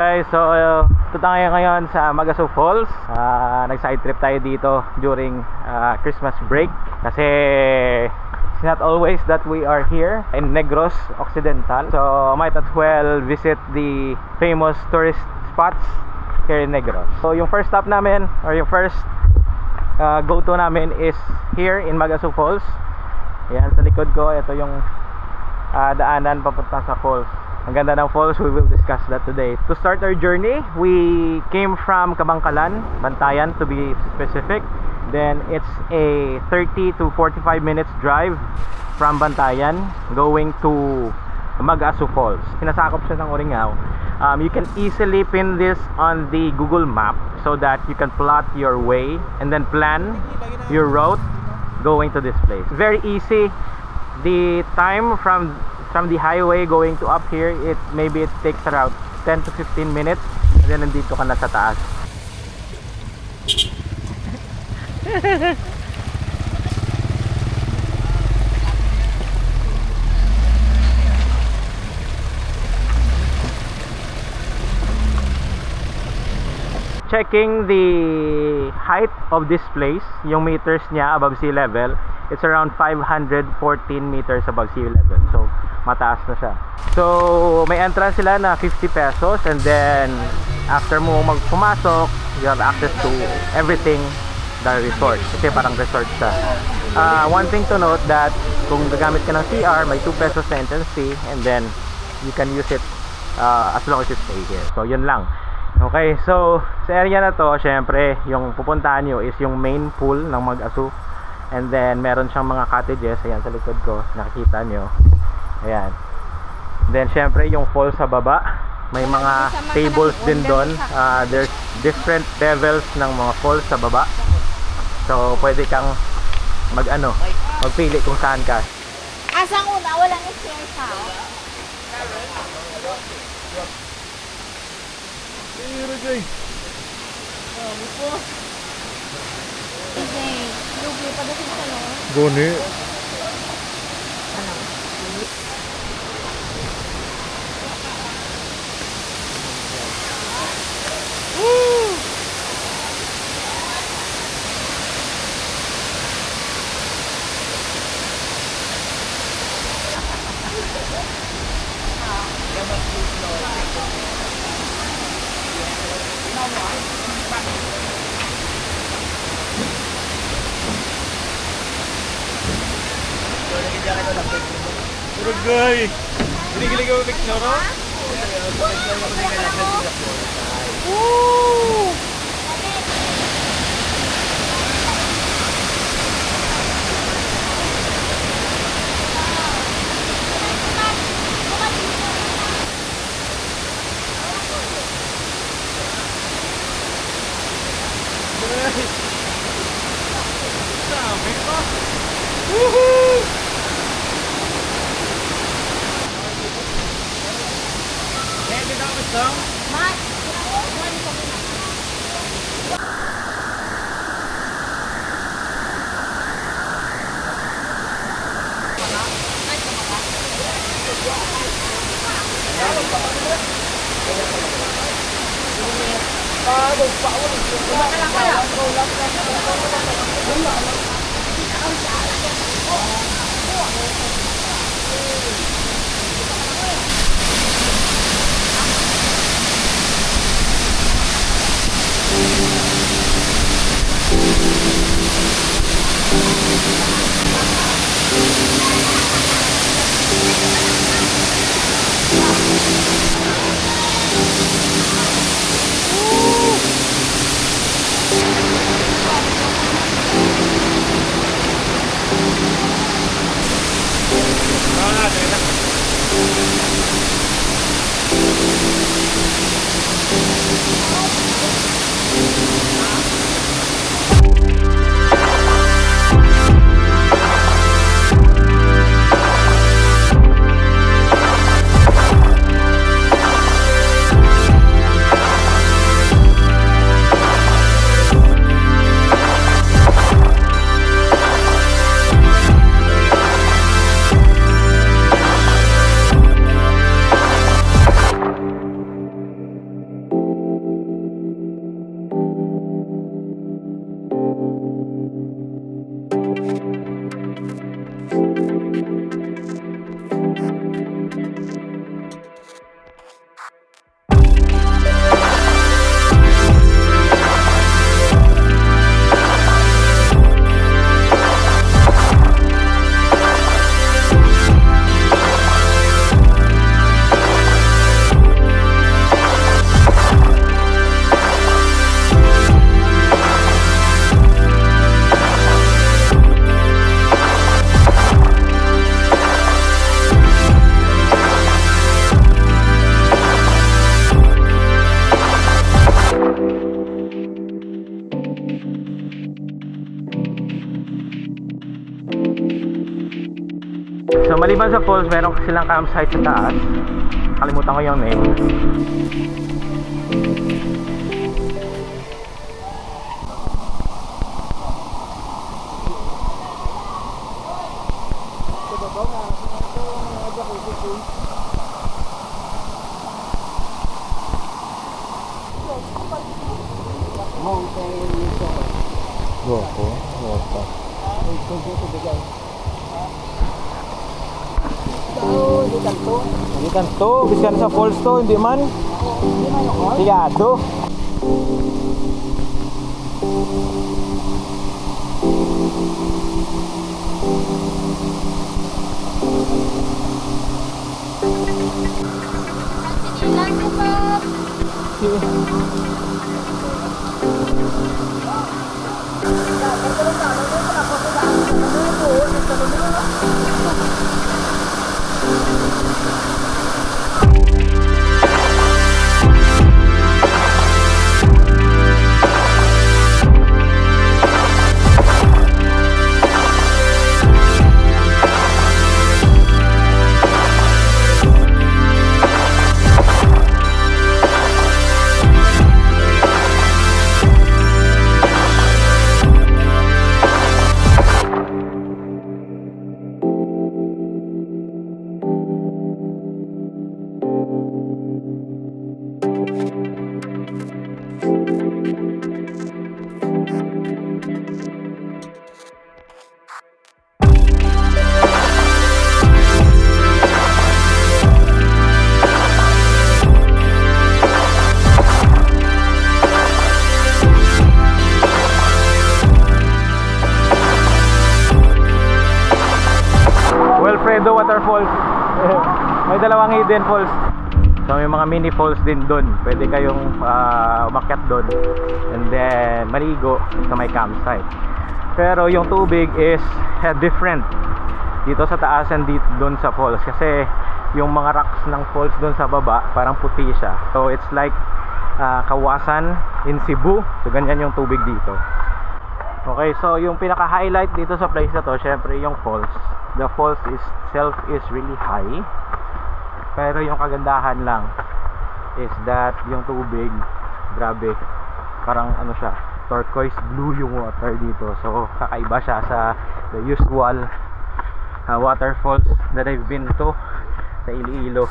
Guys, so ito tayo ngayon sa Magasu Falls. Nag-side trip tayo dito during Christmas break kasi it's not always that we are here in Negros Occidental, so might as well visit the famous tourist spots here in Negros. So yung first stop namin or yung first go-to namin is here in Magasu Falls. Ayan sa likod ko, ito yung daanan papunta sa falls. Ang ganda ng falls, we will discuss that today. To start our journey, we came from Kabangkalan, Bantayan to be specific. Then it's a 30 to 45 minutes drive from Bantayan going to Magasu Falls. Sinasakop siya ng Oringaw. You can easily pin this on the Google map so that you can plot your way and then plan your route going to this place. Very easy. The time from the highway going to up here, maybe it takes around 10 to 15 minutes and then nandito ka na sa taas. Checking the height of this place, yung meters niya above sea level, it's around 514 meters above sea level. So mataas na siya. So may entrance sila na 50 pesos and then after mo pumasok, you have access to everything the resort. Kasi parang resort siya. One thing to note that kung gagamit ka ng CR, may 2 pesos na entrance fee and then you can use it as long as you stay here. So yun lang. Okay, so sa area na to, syempre yung pupuntahan nyo is yung main pool ng Magasu. And then meron siyang mga cottages, ayan sa likod ko, nakikita nyo. Ayan. Then syempre yung falls sa baba, may mga tables din doon. There's different levels ng mga falls sa baba. So pwede kang magpili kung saan ka. Asang una, walang stairs ha? Lugi pa dating sa no? Guni. Urugay! Gili-gili ko picture, no? Woo! Sabi ko! Woohoo! Hindi na ako isang? Mat! Wala na, Maliban sa falls, meron silang campsite sa taas. Kalimutan ko yung name. Goko, goko. Hindi kanto, biskan sa falls to, hindi man. Sigado. Wilfredo Waterfalls. May dalawang hidden falls. So may mga mini falls din doon. Pwede kayong umakyat doon and then maligo sa may campsite. Pero yung tubig is different dito sa taas and dito doon sa falls kasi yung mga rocks ng falls doon sa baba parang puti siya. So it's like Kawasan in Cebu. So ganyan yung tubig dito. Okay, so yung pinaka-highlight dito sa place na to, syempre yung falls. The falls itself is really high. Pero yung kagandahan lang is that yung tubig, grabe, parang ano siya, turquoise blue yung water dito. So kakaiba siya sa the usual waterfalls that I've been to sa Iloilo.